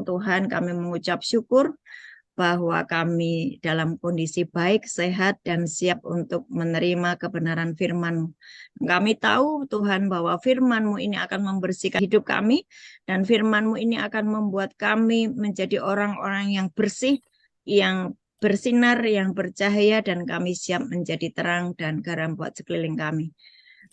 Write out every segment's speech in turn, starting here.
Tuhan, kami mengucap syukur bahwa kami dalam kondisi baik, sehat, dan siap untuk menerima kebenaran firman-Mu. Kami tahu Tuhan bahwa firman-Mu ini akan membersihkan hidup kami, dan firman-Mu ini akan membuat kami menjadi orang-orang yang bersih, yang bersinar, yang bercahaya, dan kami siap menjadi terang dan garam buat sekeliling kami.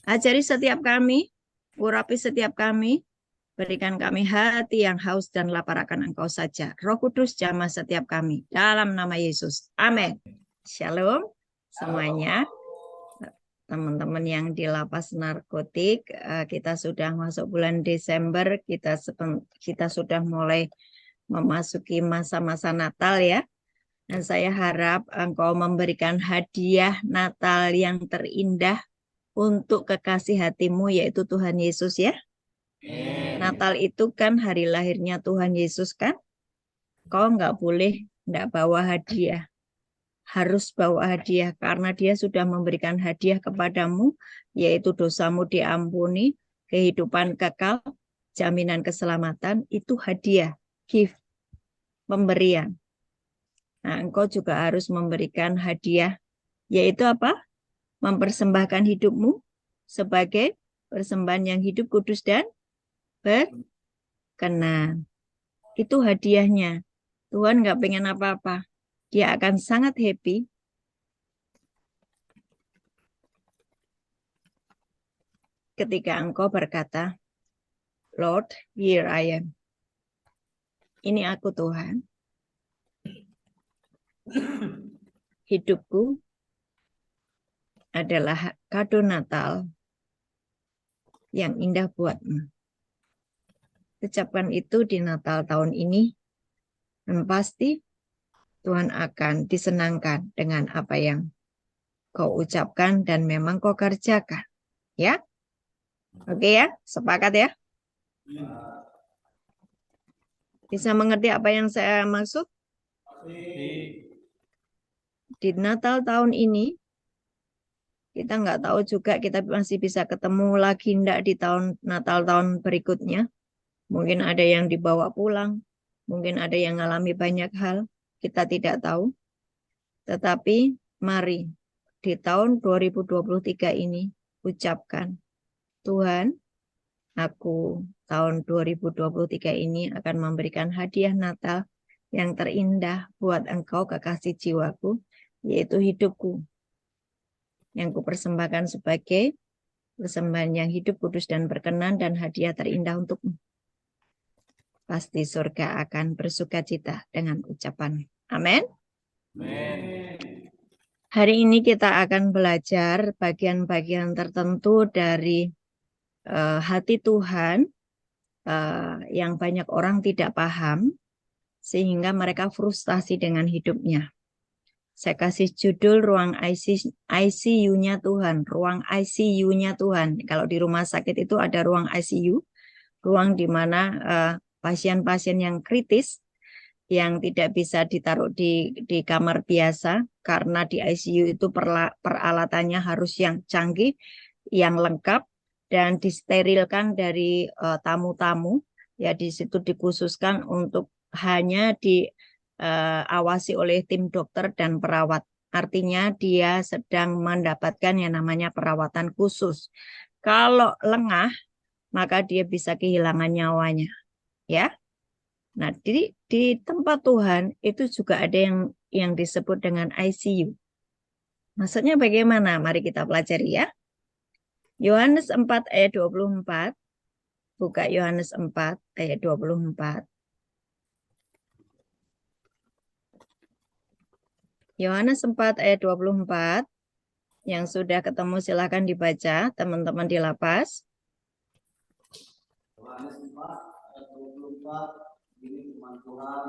Ajari setiap kami, urapi setiap kami, berikan kami hati yang haus dan lapar akan Engkau saja. Roh Kudus jamah setiap kami. Dalam nama Yesus. Amin. Shalom semuanya. Teman-teman yang di lapas narkotik, kita sudah masuk bulan Desember. Kita sudah mulai memasuki masa-masa Natal ya. Dan saya harap Engkau memberikan hadiah Natal yang terindah untuk kekasih hatimu, yaitu Tuhan Yesus ya. Natal itu kan hari lahirnya Tuhan Yesus kan. Kau nggak boleh nggak bawa hadiah. Harus bawa hadiah karena dia sudah memberikan hadiah kepadamu, yaitu dosamu diampuni, kehidupan kekal, jaminan keselamatan, itu hadiah, gift, pemberian. Nah, engkau juga harus memberikan hadiah, yaitu apa? Mempersembahkan hidupmu sebagai persembahan yang hidup, kudus, dan berkenan. Itu hadiahnya. Tuhan nggak pengen apa-apa. Dia akan sangat happy ketika engkau berkata, Lord, here I am. Ini aku Tuhan. Hidupku adalah kado Natal yang indah buatmu. Ucapkan itu di Natal tahun ini, dan pasti Tuhan akan disenangkan dengan apa yang kau ucapkan dan memang kau kerjakan. Ya? Oke ya? Sepakat ya? Bisa mengerti apa yang saya maksud? Di Natal tahun ini, kita nggak tahu juga kita masih bisa ketemu lagi enggak di tahun Natal tahun berikutnya. Mungkin ada yang dibawa pulang, mungkin ada yang mengalami banyak hal, kita tidak tahu. Tetapi mari di tahun 2023 ini ucapkan, Tuhan, aku tahun 2023 ini akan memberikan hadiah Natal yang terindah buat engkau kekasih jiwaku, yaitu hidupku, yang kupersembahkan sebagai persembahan yang hidup, kudus, dan berkenan, dan hadiah terindah untukmu. Pasti surga akan bersuka cita dengan ucapan. Amin. Hari ini kita akan belajar bagian-bagian tertentu dari hati Tuhan yang banyak orang tidak paham, sehingga mereka frustasi dengan hidupnya. Saya kasih judul ruang ICU-nya Tuhan, ruang ICU-nya Tuhan. Kalau di rumah sakit itu ada ruang ICU, ruang di mana pasien-pasien yang kritis, yang tidak bisa ditaruh di kamar biasa, karena di ICU itu peralatannya harus yang canggih, yang lengkap, dan disterilkan dari tamu-tamu. Ya, di situ dikhususkan untuk hanya diawasi oleh tim dokter dan perawat. Artinya dia sedang mendapatkan yang namanya perawatan khusus. Kalau lengah, maka dia bisa kehilangan nyawanya. Ya. Nah, di tempat Tuhan itu juga ada yang disebut dengan ICU. Maksudnya bagaimana? Mari kita pelajari ya. Yohanes 4 ayat 24. Buka Yohanes 4 ayat 24. Yohanes 4 ayat 24. Yang sudah ketemu silakan dibaca, teman-teman di lapas. Yohanes 4 ayat 24. Ini firman Tuhan,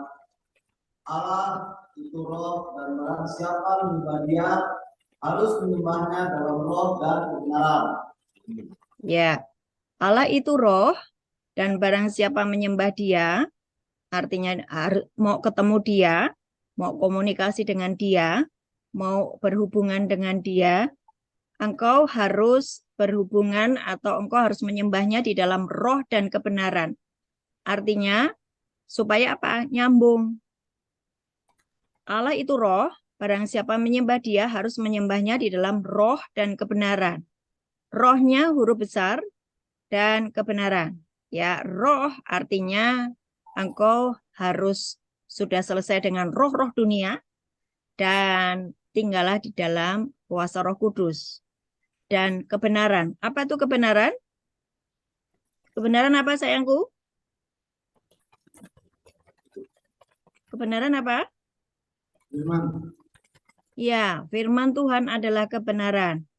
Allah itu roh, dan barang siapa menyembah dia harus menyembahnya dalam roh dan kebenaran. Ya, Allah itu roh, dan barang siapa menyembah dia, artinya mau ketemu dia, mau komunikasi dengan dia, mau berhubungan dengan dia, engkau harus berhubungan atau engkau harus menyembahnya di dalam roh dan kebenaran. Artinya, Supaya apa? Nyambung. Allah itu roh, barang siapa menyembah dia harus menyembahnya di dalam roh dan kebenaran. Rohnya huruf besar dan kebenaran. Ya, roh artinya engkau harus sudah selesai dengan roh-roh dunia dan tinggallah di dalam kuasa Roh Kudus. Dan kebenaran. Apa itu kebenaran? Kebenaran apa sayangku? Kebenaran apa? Firman. Ya, firman Tuhan adalah kebenaran.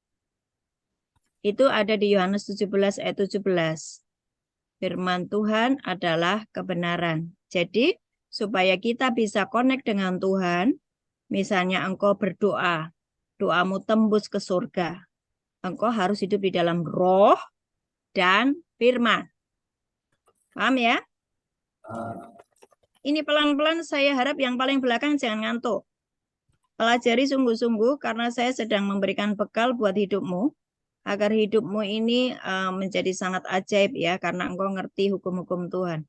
Itu ada di Yohanes 17 ayat 17. Firman Tuhan adalah kebenaran. Jadi, supaya kita bisa connect dengan Tuhan, misalnya engkau berdoa, doamu tembus ke surga. Engkau harus hidup di dalam roh dan firman. Paham ya? Ini pelan-pelan saya harap yang paling belakang jangan ngantuk. Pelajari sungguh-sungguh karena saya sedang memberikan bekal buat hidupmu. Agar hidupmu ini menjadi sangat ajaib ya. Karena engkau ngerti hukum-hukum Tuhan.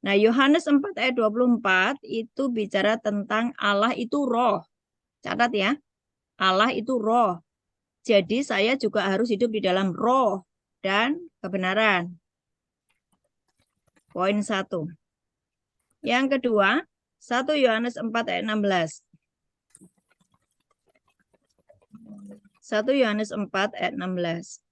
Nah Yohanes 4 ayat 24 itu bicara tentang Allah itu roh. Catat ya. Allah itu roh. Jadi saya juga harus hidup di dalam roh dan kebenaran. Poin 1. Yang kedua, 1 Yohanes 4 ayat 16. 1 Yohanes 4 ayat 16.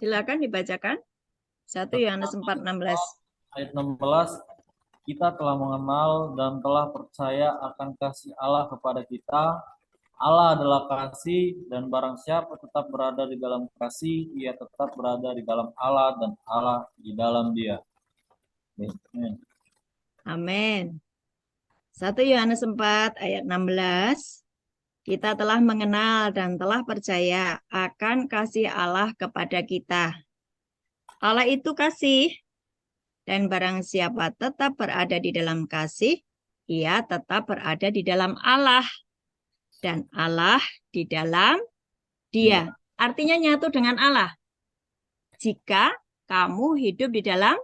Silakan dibacakan. 1 Yohanes 4 16. Ayat 16, kita telah mengenal dan telah percaya akan kasih Allah kepada kita. Allah adalah kasih, dan barang siapa tetap berada di dalam kasih, ia tetap berada di dalam Allah dan Allah di dalam dia. Amin. Amin. 1 Yohanes 4 ayat 16. Kita telah mengenal dan telah percaya akan kasih Allah kepada kita. Allah itu kasih, dan barang siapa tetap berada di dalam kasih, ia tetap berada di dalam Allah, dan Allah di dalam dia. Artinya nyatu dengan Allah. Jika kamu hidup di dalam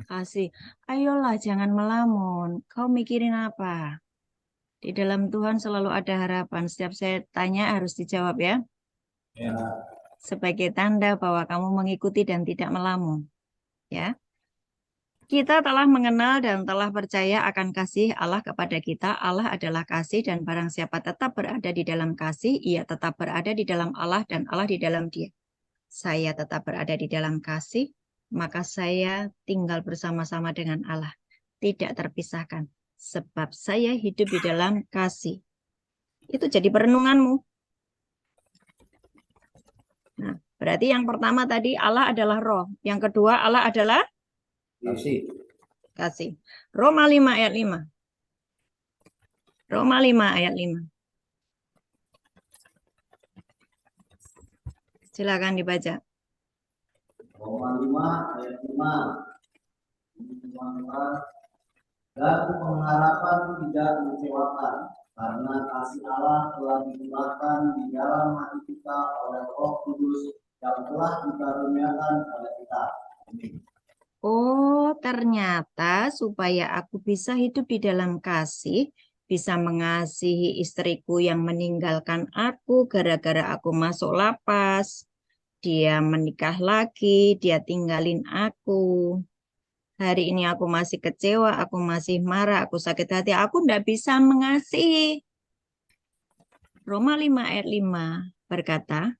kasih. Ayolah jangan melamun. Kau mikirin apa? Di dalam Tuhan selalu ada harapan. Setiap saya tanya harus dijawab ya. Sebagai tanda bahwa kamu mengikuti dan tidak melamun. Ya. Kita telah mengenal dan telah percaya akan kasih Allah kepada kita. Allah adalah kasih dan barang siapa tetap berada di dalam kasih, ia tetap berada di dalam Allah dan Allah di dalam dia. Saya tetap berada di dalam kasih, maka saya tinggal bersama-sama dengan Allah. Tidak terpisahkan. Sebab saya hidup di dalam kasih. Itu jadi perenunganmu. Nah, berarti yang pertama tadi Allah adalah roh. Yang kedua Allah adalah kasih. Roma 5 ayat 5. Roma 5 ayat 5. Silakan dibaca. Roma 5 ayat 5. Dan pengharapan tidak mengecewakan, karena kasih Allah telah dinyatakan di dalam hati kita oleh Roh Kudus yang telah dikaruniakan kepada kita. Amin. Oh, ternyata supaya aku bisa hidup di dalam kasih, bisa mengasihi istriku yang meninggalkan aku gara-gara aku masuk lapas. Dia menikah lagi, dia tinggalin aku. Hari ini aku masih kecewa, aku masih marah, aku sakit hati, aku tidak bisa mengasihi. Roma 5 ayat 5 berkata,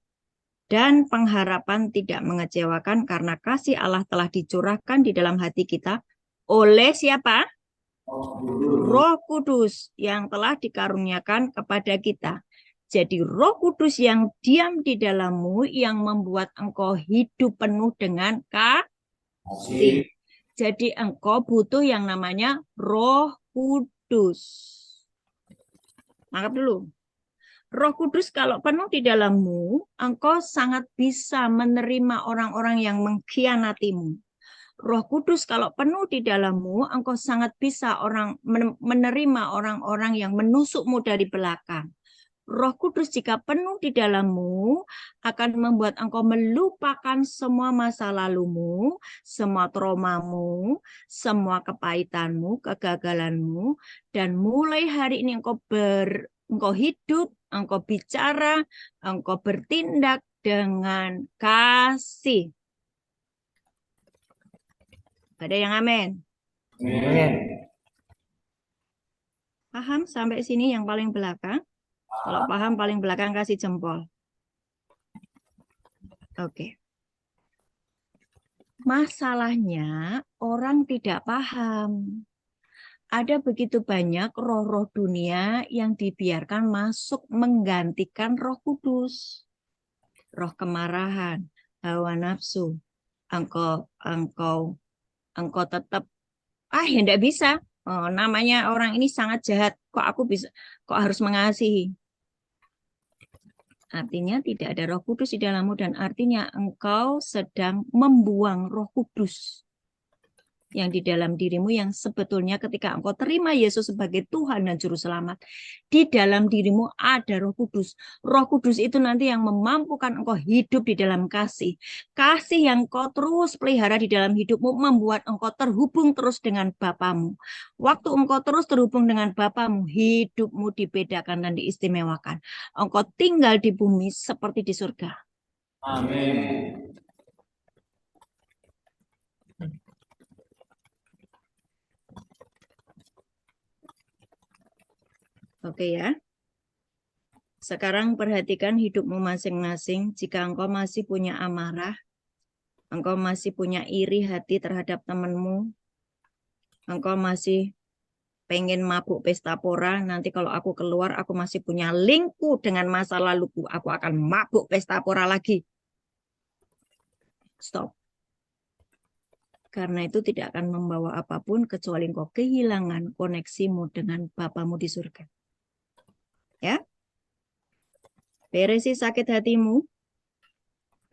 dan pengharapan tidak mengecewakan karena kasih Allah telah dicurahkan di dalam hati kita oleh siapa? Roh Kudus yang telah dikaruniakan kepada kita. Jadi Roh Kudus yang diam di dalammu yang membuat engkau hidup penuh dengan kasih. Jadi engkau butuh yang namanya Roh Kudus. Anggap dulu. Roh Kudus kalau penuh di dalammu, engkau sangat bisa menerima orang-orang yang mengkhianatimu. Roh Kudus kalau penuh di dalammu, engkau sangat bisa menerima orang-orang yang menusukmu dari belakang. Roh Kudus jika penuh di dalammu akan membuat engkau melupakan semua masa lalumu, semua traumamu, semua kepahitanmu, kegagalanmu, dan mulai hari ini engkau hidup, engkau bicara, engkau bertindak dengan kasih. Ada yang amin? Amin. Paham sampai sini yang paling belakang? Kalau paham paling belakang kasih jempol. Oke. Masalahnya orang tidak paham. Ada begitu banyak roh-roh dunia yang dibiarkan masuk menggantikan Roh Kudus. Roh kemarahan, hawa nafsu. Engkau tetap ya enggak bisa. Oh, namanya orang ini sangat jahat. Kok harus mengasihi? Artinya tidak ada Roh Kudus di dalammu dan artinya engkau sedang membuang Roh Kudus yang di dalam dirimu, yang sebetulnya ketika engkau terima Yesus sebagai Tuhan dan Juru Selamat, di dalam dirimu ada Roh Kudus. Roh Kudus itu nanti yang memampukan engkau hidup di dalam kasih. Kasih yang kau terus pelihara di dalam hidupmu membuat engkau terhubung terus dengan Bapamu. Waktu engkau terus terhubung dengan Bapamu, hidupmu dibedakan dan diistimewakan. Engkau tinggal di bumi seperti di surga. Amin. Oke ya. Sekarang perhatikan hidupmu masing-masing. Jika engkau masih punya amarah, engkau masih punya iri hati terhadap temanmu, engkau masih pengen mabuk pesta pora, nanti kalau aku keluar, aku masih punya linkku dengan masa laluku, aku akan mabuk pesta pora lagi. Stop. Karena itu tidak akan membawa apapun kecuali engkau kehilangan koneksimu dengan Bapamu di surga. Ya? Beresi sakit hatimu,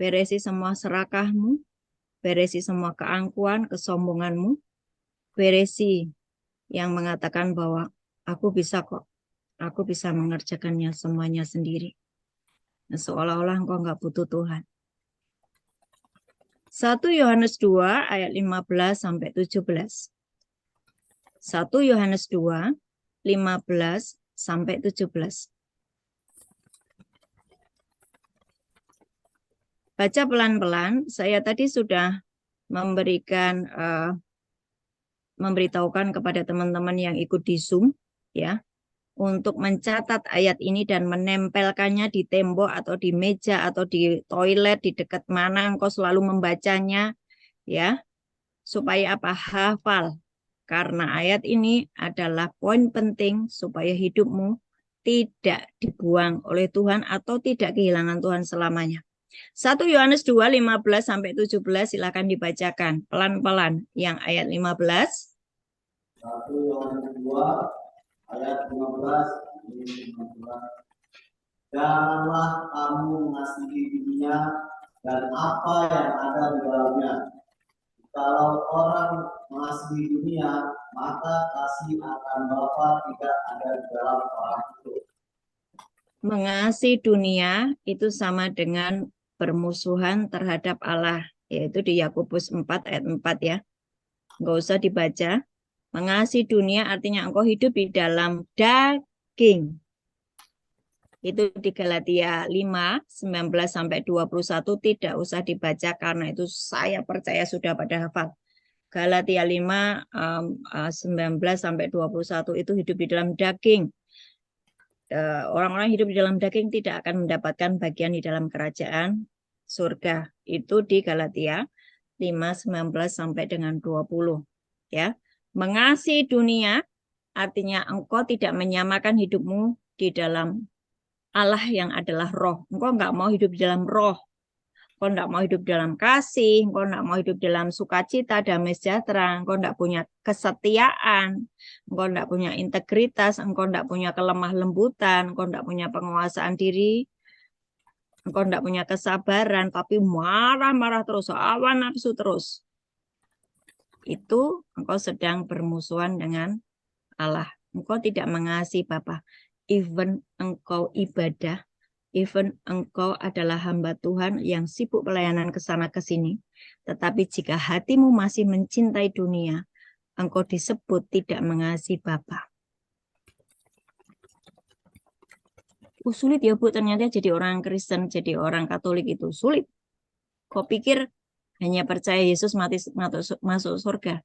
beresi semua serakahmu, beresi semua keangkuhan, kesombonganmu, beresi yang mengatakan bahwa aku bisa kok, aku bisa mengerjakannya semuanya sendiri. Nah, seolah-olah engkau nggak butuh Tuhan. 1 Yohanes 2 ayat 15 sampai 17. 1 Yohanes 2 15 sampai 17. Baca pelan-pelan. Saya tadi sudah memberitahukan kepada teman-teman yang ikut di Zoom ya, untuk mencatat ayat ini dan menempelkannya di tembok atau di meja atau di toilet, di dekat mana engkau selalu membacanya ya, supaya apa? Hafal. Karena ayat ini adalah poin penting supaya hidupmu tidak dibuang oleh Tuhan atau tidak kehilangan Tuhan selamanya. 1 Yohanes 2, 15 sampai 17 silakan dibacakan pelan-pelan. Yang ayat 15. 1 Yohanes 2 ayat 15. Janganlah kamu mengasihi dunia dan apa yang ada di dalamnya. Kalau orang mengasihi dunia, maka kasih akan Bapa tidak ada di dalam orang itu. Mengasihi dunia itu sama dengan bermusuhan terhadap Allah, yaitu di Yakobus 4 ayat 4 ya. Enggak usah dibaca. Mengasihi dunia artinya engkau hidup di dalam daging. Itu di Galatia 5 19 sampai 21 tidak usah dibaca karena itu saya percaya sudah pada hafal. Galatia 5 19 sampai 21 itu hidup di dalam daging. Orang-orang hidup di dalam daging tidak akan mendapatkan bagian di dalam kerajaan surga. Itu di Galatia 5 19 sampai dengan 20 ya. Mengasihi dunia artinya engkau tidak menyamakan hidupmu di dalam Allah yang adalah roh. Engkau enggak mau hidup di dalam roh. Engkau enggak mau hidup dalam kasih, engkau enggak mau hidup dalam sukacita, damai sejahtera, engkau enggak punya kesetiaan, engkau enggak punya integritas, engkau enggak punya kelemah lembutan, engkau enggak punya penguasaan diri, engkau enggak punya kesabaran, tapi marah-marah terus, hawa nafsu terus. Itu engkau sedang bermusuhan dengan Allah. Engkau tidak mengasihi Bapa. even engkau ibadah, even engkau adalah hamba Tuhan yang sibuk pelayanan ke sana ke sini, tetapi jika hatimu masih mencintai dunia, engkau disebut tidak mengasihi Bapa. Sulit ya Bu, ternyata jadi orang Kristen, jadi orang Katolik itu sulit. Kau pikir hanya percaya Yesus mati masuk surga?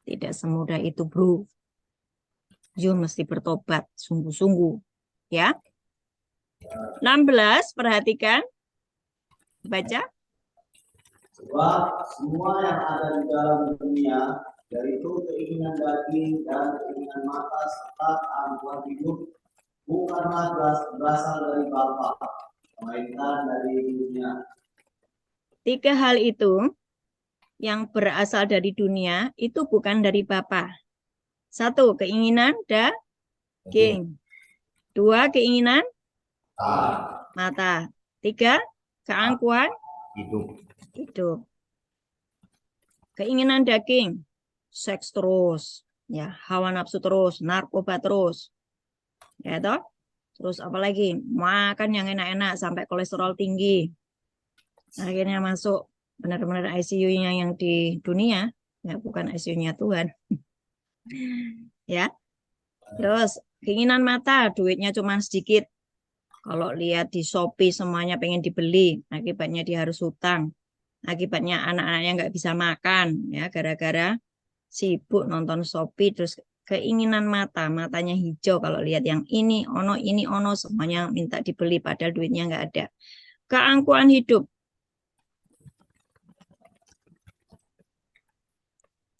Tidak semudah itu, bro. You mesti bertobat sungguh-sungguh. Ya. 16, perhatikan. Baca. Sebab semua yang ada di dalam dunia, yaitu keinginan daging dan keinginan mata serta keangkuhan hidup, bukanlah berasal dari Bapa, melainkan dari dunia. 3 hal itu yang berasal dari dunia itu bukan dari Bapa. 1, keinginan daging. 2, keinginan mata. 3, keangkuhan hidup. Keinginan daging, seks terus, ya, hawa nafsu terus, narkoba terus. Ya toh? Terus apa lagi? Makan yang enak-enak sampai kolesterol tinggi. Akhirnya masuk benar-benar ICU-nya yang di dunia, ya bukan ICU-nya Tuhan. Ya. Terus keinginan mata, duitnya cuma sedikit. Kalau lihat di Shopee semuanya pengen dibeli, akibatnya dia harus hutang. Akibatnya anak-anaknya nggak bisa makan, ya gara-gara sibuk nonton Shopee. Terus keinginan matanya hijau kalau lihat yang ini ono semuanya minta dibeli padahal duitnya nggak ada. Keangkuhan hidup.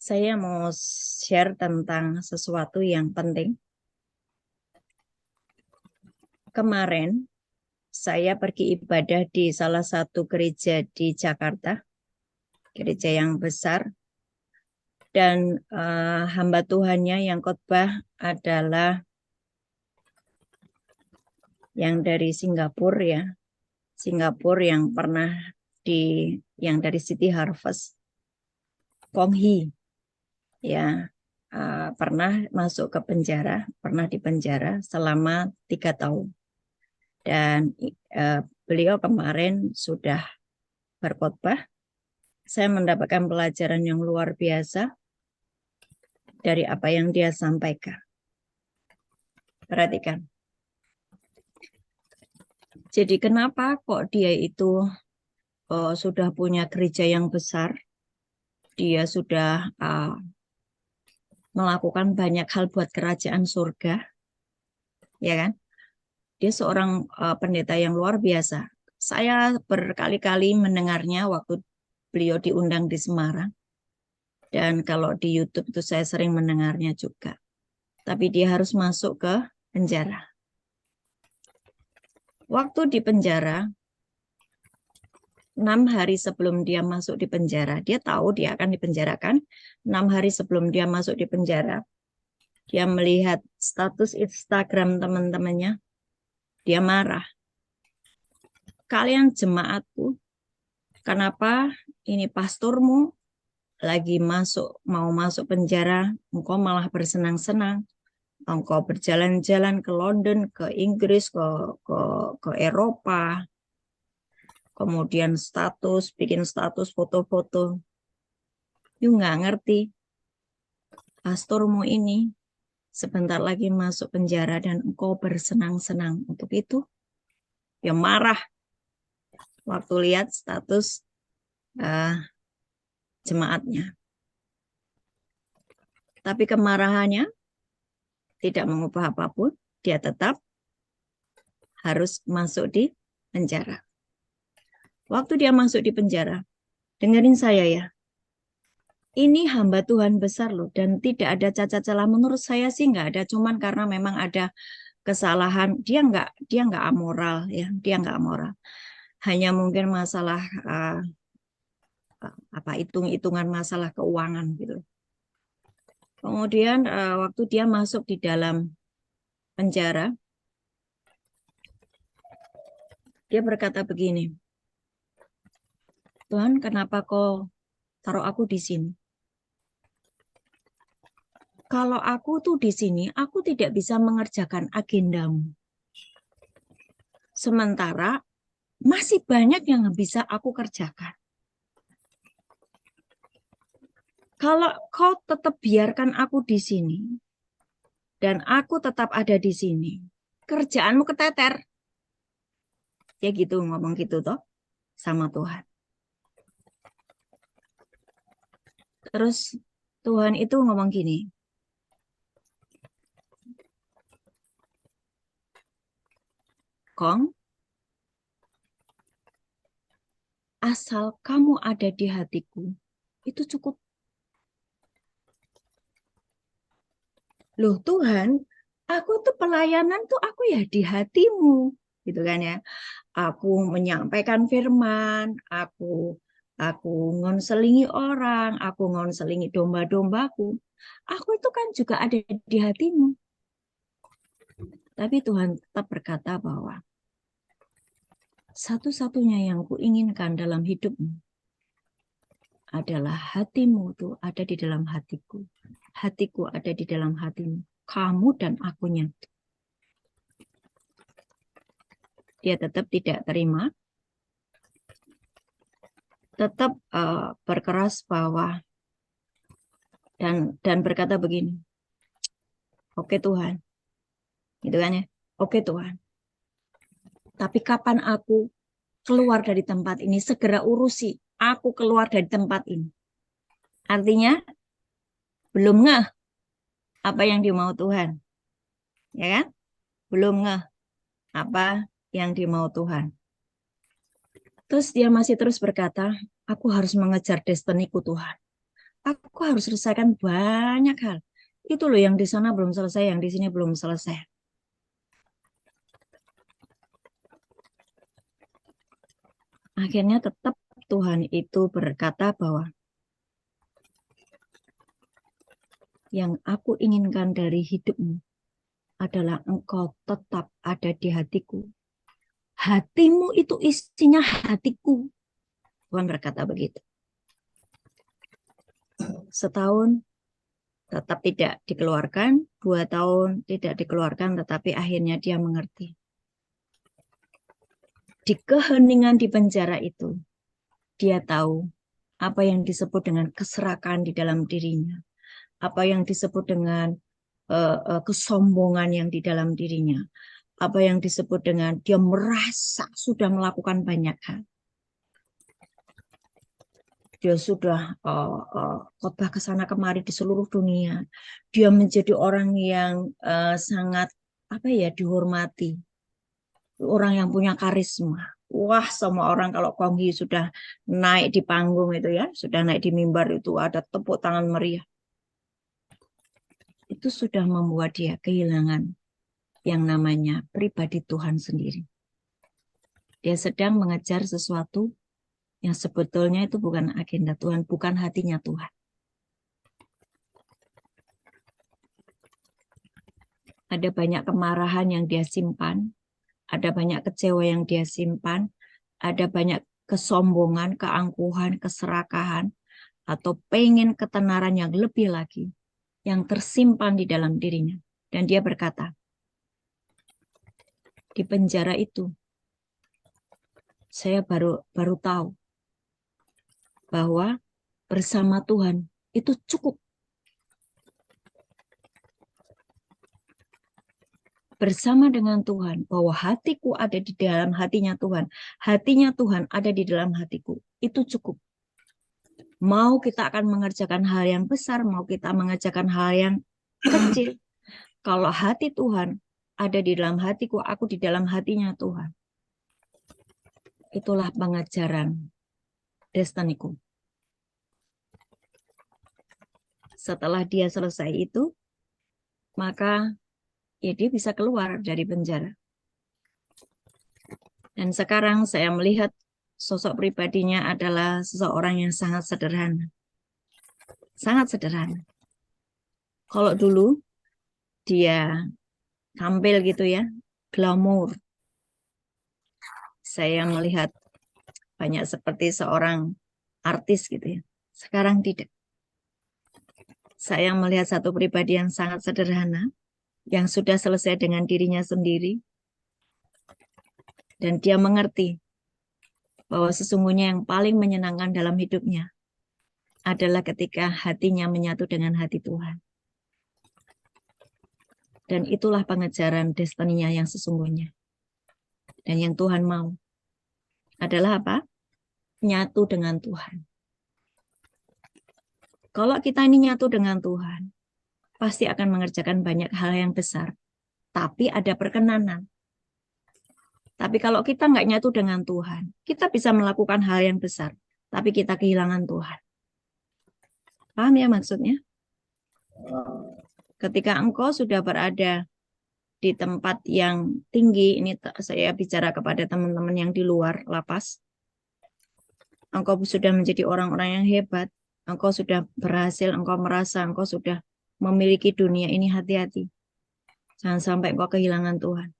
Saya mau share tentang sesuatu yang penting. Kemarin saya pergi ibadah di salah satu gereja di Jakarta, gereja yang besar, dan hamba Tuhannya yang khotbah adalah yang dari Singapura, ya, Singapura yang pernah yang dari City Harvest, Kong Hee, ya, pernah masuk ke penjara, pernah di penjara selama 3 tahun. Dan beliau kemarin sudah berkhotbah. Saya mendapatkan pelajaran yang luar biasa dari apa yang dia sampaikan. Perhatikan. Jadi kenapa kok dia itu sudah punya gereja yang besar, dia sudah melakukan banyak hal buat kerajaan surga, ya kan? Dia seorang pendeta yang luar biasa. Saya berkali-kali mendengarnya waktu beliau diundang di Semarang. Dan kalau di YouTube itu saya sering mendengarnya juga. Tapi dia harus masuk ke penjara. Waktu di penjara, 6 hari sebelum dia masuk di penjara, dia tahu dia akan dipenjarakan. 6 hari sebelum dia masuk di penjara, dia melihat status Instagram teman-temannya, dia marah. Kalian jemaatku, kenapa ini pastormu lagi mau masuk penjara, engkau malah bersenang-senang, engkau berjalan-jalan ke London, ke Inggris, ke Eropa, kemudian bikin status foto-foto. You nggak ngerti, pastormu ini sebentar lagi masuk penjara dan engkau bersenang-senang. Untuk itu, dia marah waktu lihat status jemaatnya. Tapi kemarahannya tidak mengubah apapun, dia tetap harus masuk di penjara. Waktu dia masuk di penjara, dengerin saya ya, ini hamba Tuhan besar loh, dan tidak ada cacat celah. Menurut saya sih nggak ada, cuman karena memang ada kesalahan. Dia nggak amoral, ya, dia nggak amoral. Hanya mungkin masalah hitung-hitungan masalah keuangan gitu. Kemudian waktu dia masuk di dalam penjara, dia berkata begini, Tuhan, kenapa kau taruh aku di sini? kalau aku tuh di sini, aku tidak bisa mengerjakan agendamu. Sementara masih banyak yang bisa aku kerjakan. Kalau kau tetap biarkan aku di sini, dan aku tetap ada di sini, kerjaanmu keteter. Ya gitu, ngomong gitu toh sama Tuhan. Terus Tuhan itu ngomong gini, Kong, asal kamu ada di hatiku, itu cukup. Loh Tuhan, aku tuh pelayanan tuh aku ya di hatimu, gitu kan ya. Aku menyampaikan firman, aku ngonselingi orang, aku ngonselingi domba-dombaku. Aku itu kan juga ada di hatimu. Tapi Tuhan tetap berkata bahwa satu-satunya yang kuinginkan dalam hidupmu adalah hatimu tuh ada di dalam hatiku. Hatiku ada di dalam hatimu. Kamu dan akunya. Dia tetap tidak terima. Tetap berkeras bahwa dan berkata begini. Oke Tuhan. Gitu kan ya. Oke Tuhan. Tapi kapan aku keluar dari tempat ini, segera urusi. Aku keluar dari tempat ini. Artinya belum ngeh apa yang dimau Tuhan. Ya kan? Belum ngeh apa yang dimau Tuhan. Terus dia masih terus berkata, aku harus mengejar destiniku Tuhan. Aku harus selesaikan banyak hal. Itu loh yang di sana belum selesai, yang di sini belum selesai. Akhirnya tetap Tuhan itu berkata bahwa yang aku inginkan dari hidupmu adalah engkau tetap ada di hatiku. Hatimu itu isinya hatiku. Tuhan berkata begitu. Setahun tetap tidak dikeluarkan, 2 tahun tidak dikeluarkan, tetapi akhirnya dia mengerti. Di keheningan di penjara itu, dia tahu apa yang disebut dengan keserakan di dalam dirinya, apa yang disebut dengan kesombongan yang di dalam dirinya, apa yang disebut dengan dia merasa sudah melakukan banyak hal. Dia sudah khotbah ke sana kemari di seluruh dunia. Dia menjadi orang yang sangat dihormati, orang yang punya karisma. Wah, semua orang kalau Konghi sudah naik di panggung itu ya, sudah naik di mimbar itu ada tepuk tangan meriah. Itu sudah membuat dia kehilangan yang namanya pribadi Tuhan sendiri. Dia sedang mengejar sesuatu yang sebetulnya itu bukan agenda Tuhan, bukan hatinya Tuhan. Ada banyak kemarahan yang dia simpan, ada banyak kecewa yang dia simpan, ada banyak kesombongan, keangkuhan, keserakahan, atau pengen ketenaran yang lebih lagi, yang tersimpan di dalam dirinya. Dan dia berkata, di penjara itu, saya baru tahu bahwa bersama Tuhan itu cukup. Bersama dengan Tuhan, bahwa hatiku ada di dalam hatinya Tuhan ada di dalam hatiku, itu cukup. Mau kita akan mengerjakan hal yang besar, mau kita mengerjakan hal yang kecil, kalau hati Tuhan ada di dalam hatiku, aku di dalam hatinya Tuhan, itulah pengajaran destiniku. Setelah dia selesai itu, maka ya dia bisa keluar dari penjara. Dan sekarang saya melihat sosok pribadinya adalah seseorang yang sangat sederhana. Sangat sederhana. Kalau dulu dia tampil gitu ya, glamour. Saya melihat banyak seperti seorang artis gitu ya. Sekarang tidak. Saya melihat satu pribadi yang sangat sederhana, yang sudah selesai dengan dirinya sendiri, dan dia mengerti bahwa sesungguhnya yang paling menyenangkan dalam hidupnya adalah ketika hatinya menyatu dengan hati Tuhan. Dan itulah pengejaran destininya yang sesungguhnya. Dan yang Tuhan mau adalah apa? Nyatu dengan Tuhan. Kalau kita ini nyatu dengan Tuhan, pasti akan mengerjakan banyak hal yang besar. Tapi ada perkenanan. Tapi kalau kita nggak nyatu dengan Tuhan, kita bisa melakukan hal yang besar. Tapi kita kehilangan Tuhan. Paham ya maksudnya? Ketika engkau sudah berada di tempat yang tinggi, ini saya bicara kepada teman-teman yang di luar lapas, engkau sudah menjadi orang-orang yang hebat, engkau sudah berhasil, engkau merasa engkau sudah memiliki dunia ini, hati-hati. Jangan sampai engkau kehilangan Tuhan.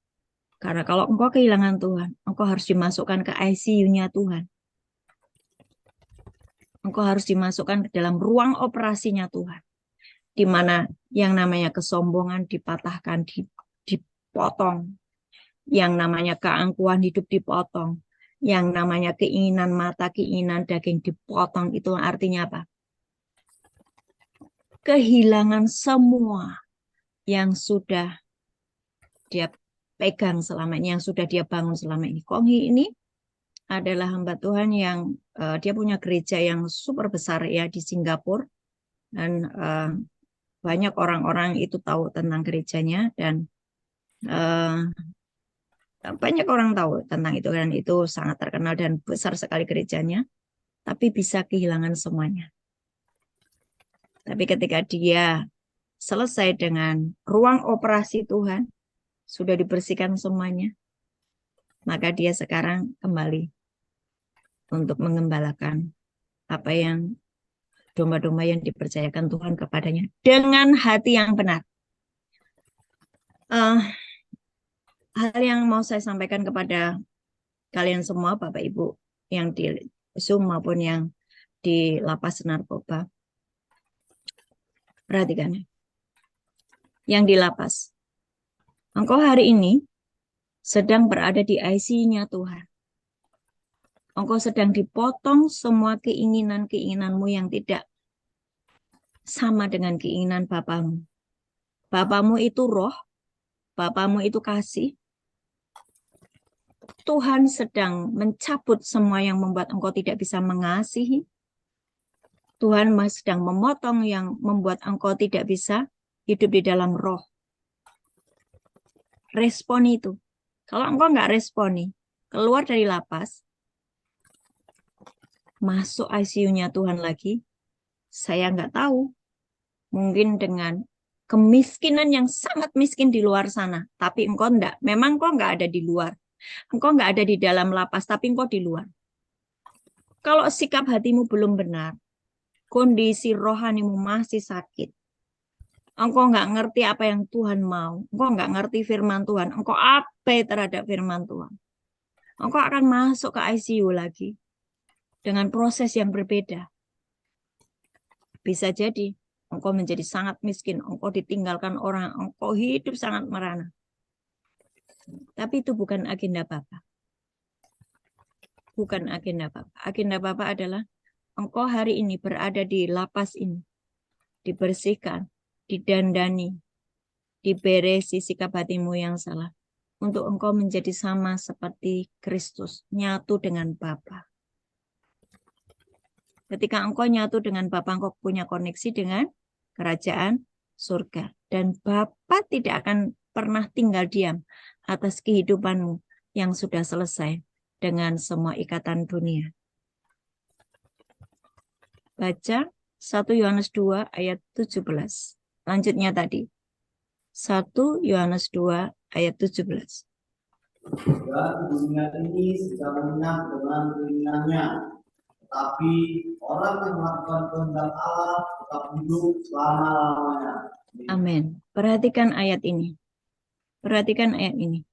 Karena kalau engkau kehilangan Tuhan, engkau harus dimasukkan ke ICU-nya Tuhan. Engkau harus dimasukkan ke dalam ruang operasinya Tuhan. Di mana yang namanya kesombongan dipatahkan, dipotong. Yang namanya keangkuhan hidup dipotong. Yang namanya keinginan mata, keinginan daging dipotong. Itu artinya apa? Kehilangan semua yang sudah dia pegang selama ini, yang sudah dia bangun selama ini. Kong Hee ini adalah hamba Tuhan yang dia punya gereja yang super besar ya di Singapura. Dan banyak orang-orang itu tahu tentang gerejanya, dan banyak orang tahu tentang itu, dan itu sangat terkenal dan besar sekali gerejanya, tapi bisa kehilangan semuanya. Tapi ketika dia selesai dengan ruang operasi Tuhan, sudah dibersihkan semuanya, maka dia sekarang kembali untuk mengembalakan apa yang domba-domba yang dipercayakan Tuhan kepadanya dengan hati yang benar. Hal yang mau saya sampaikan kepada kalian semua, Bapak Ibu, yang di Zoom maupun yang di lapas narkoba. Perhatikan. Yang di lapas. Engkau hari ini sedang berada di ICU-nya Tuhan. Engkau sedang dipotong semua keinginan-keinginanmu yang tidak sama dengan keinginan Bapamu. Bapamu itu roh, Bapamu itu kasih. Tuhan sedang mencabut semua yang membuat engkau tidak bisa mengasihi. Tuhan sedang memotong yang membuat engkau tidak bisa hidup di dalam roh. Respon itu. Kalau engkau nggak responi, keluar dari lapas, masuk ICU-nya Tuhan lagi, saya nggak tahu. Mungkin dengan kemiskinan yang sangat miskin di luar sana, tapi engkau enggak. Memang engkau nggak ada di luar. Engkau nggak ada di dalam lapas, tapi engkau di luar. Kalau sikap hatimu belum benar, kondisi rohanimu masih sakit, engkau nggak ngerti apa yang Tuhan mau, engkau nggak ngerti firman Tuhan, engkau abai terhadap firman Tuhan, engkau akan masuk ke ICU lagi dengan proses yang berbeda. Bisa jadi engkau menjadi sangat miskin, engkau ditinggalkan orang, engkau hidup sangat merana. Tapi itu bukan agenda Bapa. Bukan agenda Bapa. Agenda Bapa adalah engkau hari ini berada di lapas ini, dibersihkan, didandani, diberesi sikap hatimu yang salah, untuk engkau menjadi sama seperti Kristus, nyatu dengan Bapa. Ketika engkau nyatu dengan Bapa, engkau punya koneksi dengan kerajaan surga. Dan Bapa tidak akan pernah tinggal diam atas kehidupanmu yang sudah selesai dengan semua ikatan dunia. Baca 1 Yohanes 2 ayat 17. Lanjutnya tadi. 1 Yohanes 2 ayat 17. Dan dunia ini sedang lenyap dengan keinginannya. Tetapi orang yang melakukan kehendak Allah tetap hidup selama-lamanya. Amin. Perhatikan ayat ini. Perhatikan ayat ini.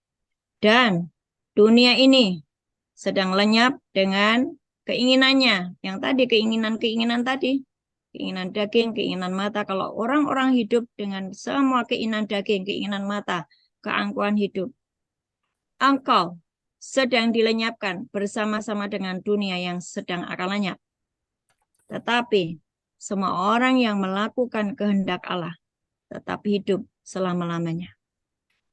Dan dunia ini sedang lenyap dengan keinginannya. Yang tadi, keinginan-keinginan tadi. keinginan daging, keinginan mata. Kalau orang-orang hidup dengan semua keinginan daging, keinginan mata, keangkuhan hidup, engkau sedang dilenyapkan bersama-sama dengan dunia yang sedang akan lenyap. Tetapi semua orang yang melakukan kehendak Allah tetap hidup selama-lamanya.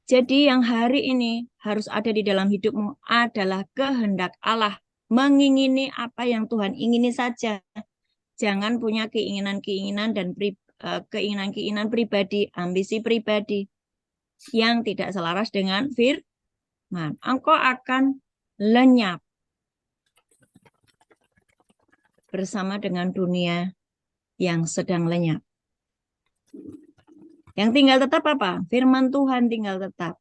Jadi yang hari ini harus ada di dalam hidupmu adalah kehendak Allah. Mengingini apa yang Tuhan ingini saja. Jangan punya keinginan-keinginan dan keinginan-keinginan pribadi, ambisi pribadi yang tidak selaras dengan firman. Engkau akan lenyap bersama dengan dunia yang sedang lenyap. Yang tinggal tetap apa? Firman Tuhan tinggal tetap.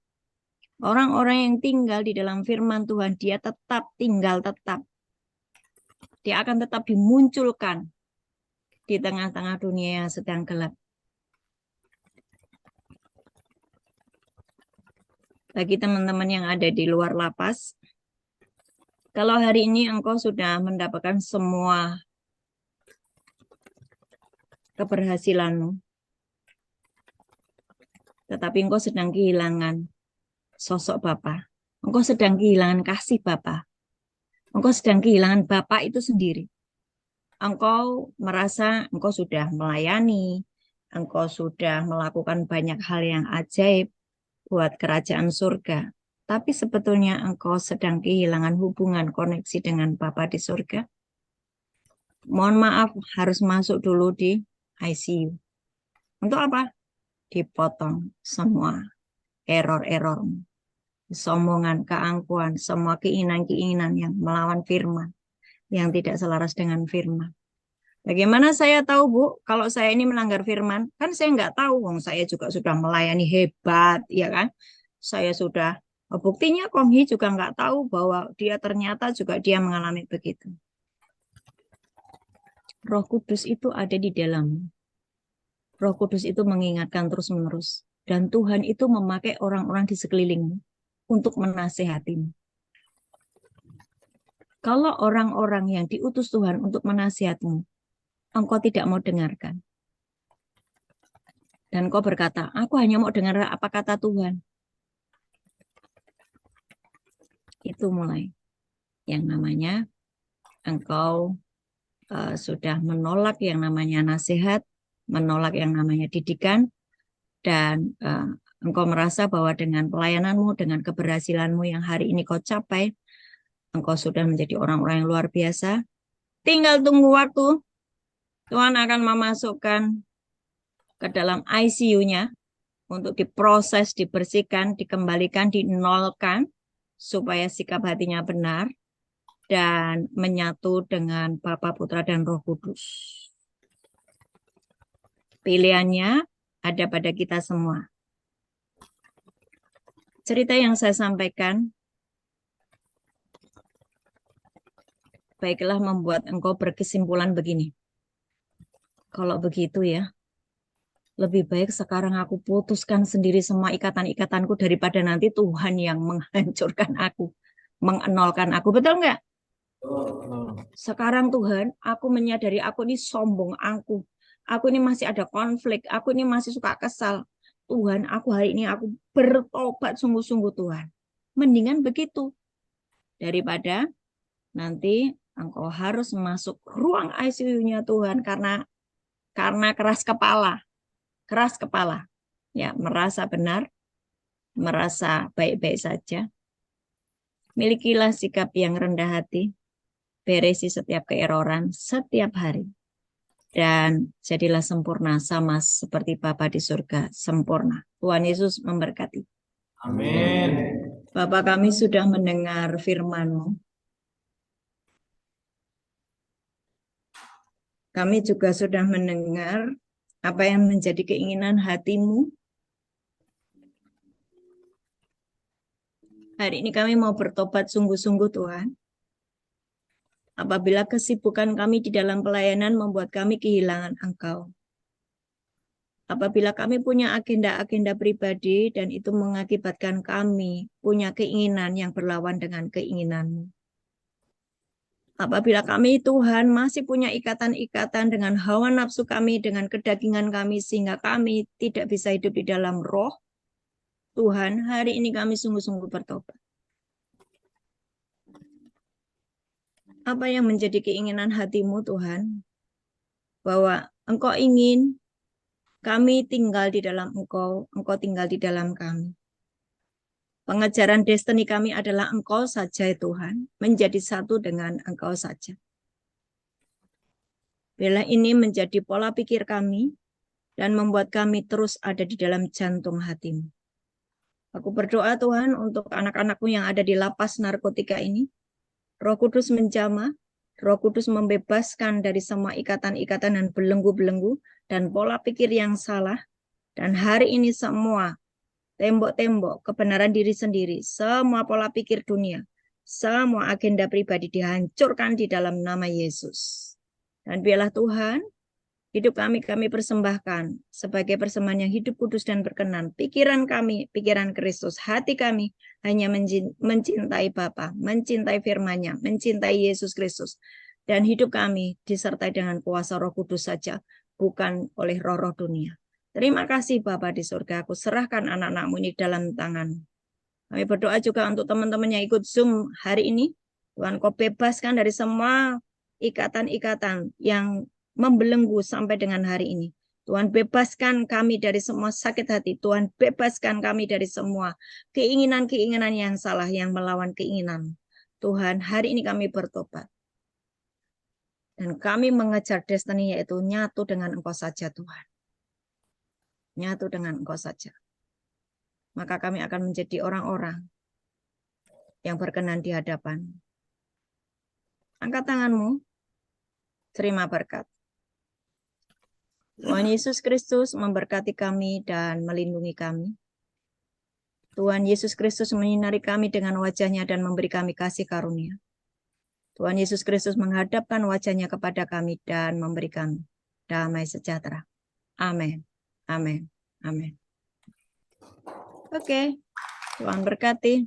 Orang-orang yang tinggal di dalam firman Tuhan, dia tetap tinggal tetap. Dia akan tetap dimunculkan di tengah-tengah dunia yang sedang gelap. Bagi teman-teman yang ada di luar lapas, kalau hari ini engkau sudah mendapatkan semua keberhasilanmu, tetapi engkau sedang kehilangan sosok Bapa. Engkau sedang kehilangan kasih Bapa. Engkau sedang kehilangan Bapa itu sendiri. Engkau merasa engkau sudah melayani, engkau sudah melakukan banyak hal yang ajaib buat kerajaan surga. Tapi sebetulnya engkau sedang kehilangan hubungan koneksi dengan Bapa di surga. Mohon maaf, harus masuk dulu di ICU. Untuk apa? Dipotong semua error-error, kesombongan, keangkuhan, semua keinginan-keinginan yang melawan firman, yang tidak selaras dengan firman. Bagaimana saya tahu, Bu, kalau saya ini melanggar firman? Kan saya nggak tahu, wong saya juga sudah melayani hebat, ya kan? Saya sudah, buktinya Konghi juga nggak tahu bahwa dia ternyata juga dia mengalami begitu. Roh Kudus itu ada di dalam. Roh Kudus itu mengingatkan terus-menerus. Dan Tuhan itu memakai orang-orang di sekelilingmu untuk menasehatimu. Kalau orang-orang yang diutus Tuhan untuk menasihatmu, engkau tidak mau dengarkan. Dan kau berkata, aku hanya mau dengar apa kata Tuhan. Itu mulai yang namanya engkau sudah menolak yang namanya nasihat, menolak yang namanya didikan, dan engkau merasa bahwa dengan pelayananmu, dengan keberhasilanmu yang hari ini kau capai, engkau sudah menjadi orang-orang yang luar biasa. Tinggal tunggu waktu, Tuhan akan memasukkan ke dalam ICU-nya untuk diproses, dibersihkan, dikembalikan, dinolkan, supaya sikap hatinya benar dan menyatu dengan Bapa, Putra, dan Roh Kudus. Pilihannya ada pada kita semua. Cerita yang saya sampaikan baiklah membuat engkau berkesimpulan begini. Kalau begitu ya, lebih baik sekarang aku putuskan sendiri semua ikatan-ikatanku daripada nanti Tuhan yang menghancurkan aku, mengenolkan aku. Betul nggak? Sekarang Tuhan, aku menyadari aku ini sombong, aku ini masih ada konflik, aku ini masih suka kesal. Tuhan, aku hari ini aku bertobat sungguh-sungguh Tuhan. Mendingan begitu. Daripada nanti engkau harus masuk ruang ICU-nya Tuhan karena keras kepala. Keras kepala. Ya, merasa benar, merasa baik-baik saja. Milikilah sikap yang rendah hati. Beresi setiap keeroran setiap hari. Dan jadilah sempurna sama seperti Bapa di surga sempurna. Tuhan Yesus memberkati. Amin. Bapa, kami sudah mendengar firman-Mu. Kami juga sudah mendengar apa yang menjadi keinginan hati-Mu. Hari ini kami mau bertobat sungguh-sungguh Tuhan. Apabila kesibukan kami di dalam pelayanan membuat kami kehilangan Engkau. Apabila kami punya agenda-agenda pribadi dan itu mengakibatkan kami punya keinginan yang berlawan dengan keinginan-Mu. Apabila kami Tuhan masih punya ikatan-ikatan dengan hawa nafsu kami, dengan kedagingan kami, sehingga kami tidak bisa hidup di dalam roh, Tuhan, hari ini kami sungguh-sungguh bertobat. Apa yang menjadi keinginan hatimu, Tuhan? Bahwa Engkau ingin kami tinggal di dalam Engkau, Engkau tinggal di dalam kami. Pengejaran destiny kami adalah Engkau saja, Tuhan, menjadi satu dengan Engkau saja. Bila ini menjadi pola pikir kami dan membuat kami terus ada di dalam jantung hatimu. Aku berdoa Tuhan untuk anak-anakmu yang ada di lapas narkotika ini. Roh Kudus menjamah, Roh Kudus membebaskan dari semua ikatan-ikatan dan belenggu-belenggu dan pola pikir yang salah. Dan hari ini semua tembok-tembok kebenaran diri sendiri, semua pola pikir dunia, semua agenda pribadi dihancurkan di dalam nama Yesus. Dan biarlah Tuhan, hidup kami persembahkan sebagai persembahan yang hidup, kudus, dan berkenan. Pikiran kami, pikiran Kristus. Hati kami hanya mencintai Bapa, mencintai firman-Nya, mencintai Yesus Kristus. Dan hidup kami disertai dengan kuasa Roh Kudus saja, bukan oleh roh-roh dunia. Terima kasih Bapa di surga, aku serahkan anak-anakmu ini dalam tangan. Kami berdoa juga untuk teman-teman yang ikut Zoom hari ini. Tuhan, Kau bebaskan dari semua ikatan-ikatan yang membelenggu sampai dengan hari ini. Tuhan, bebaskan kami dari semua sakit hati. Tuhan, bebaskan kami dari semua keinginan-keinginan yang salah, yang melawan keinginan. Tuhan, hari ini kami bertobat. Dan kami mengejar destiny, yaitu nyatu dengan Engkau saja, Tuhan. Nyatu dengan Engkau saja. Maka kami akan menjadi orang-orang yang berkenan di hadapan. Angkat tanganmu, terima berkat. Tuhan Yesus Kristus memberkati kami dan melindungi kami. Tuhan Yesus Kristus menyinari kami dengan wajah-Nya dan memberi kami kasih karunia. Tuhan Yesus Kristus menghadapkan wajah-Nya kepada kami dan memberi kami damai sejahtera. Amin. Amin. Amin. Oke, Tuhan berkati.